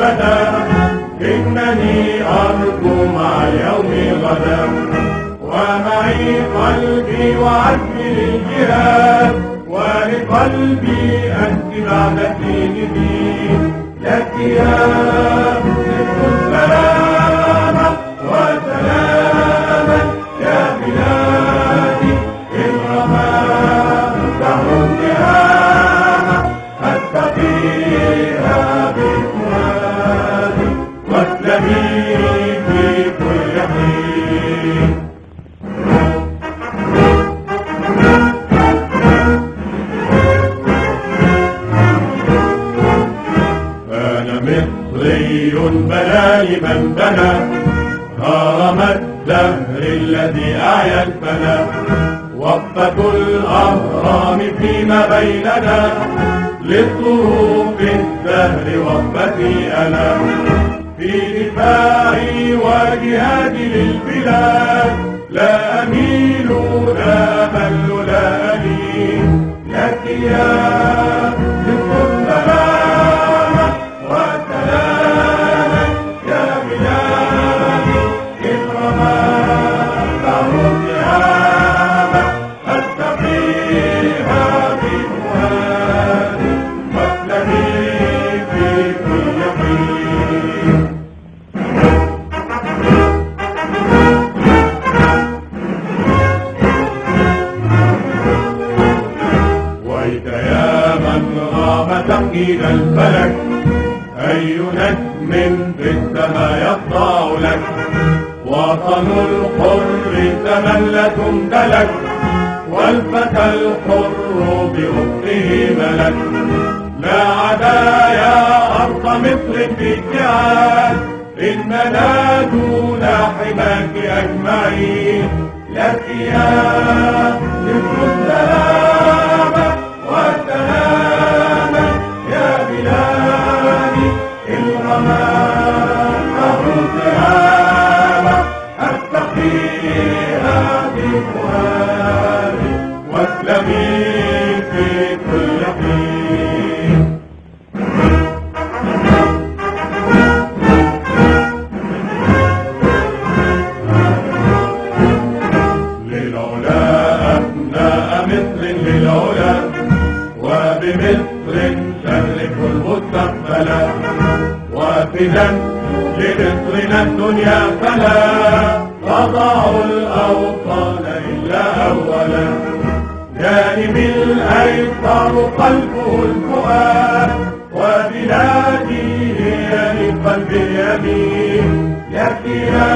أبدا، إنني أرجو مع اليوم غدا، ومعي قلبي وعزمي للجهاد، ولقلبي أنت بعد سنين لك يا ست السلامة وسلاما يا بلادي، إن رمى دهر التهامة أستقيها بفؤادي، واسلمي في كل حين. أنا مصري بنى لمن بنى هرم الدهر الذي أعيا الفنا، وقفة الأهرام فيما بيننا لصروف الدهر وقفتي أنا، في دفاعي وجهادي للبلاد لا أميل لا أمل لا ألين لك يا ست السلامة وسلاما يا بلادي، إن رمى دهر التهامة أستقيها بفؤادي، واسلمي في كل حين. ويك يا من غاب تقييد الفلك، أي نجم في السماء يخضع لك، وطن الحر تملة امتلك، والفتى الحر بأخته ملك، لا عدا يا أرض مصر في اتحاد، إننا دون حماك أجمعين لك يا ست السلامة وسلاما يا بلادي، إن رمى دهر التهامة أستقيها بفؤادي، واسلمي في كل حين. للعلا أبناء مصر للعلا، وبمصر شرف المستقبل، وفدا لمصرنا الدنيا فلا تضع الأوطان إلا أولا، جانب الأيسر قلبه الفؤاد، وبلادي هي لقلب اليمين لك يا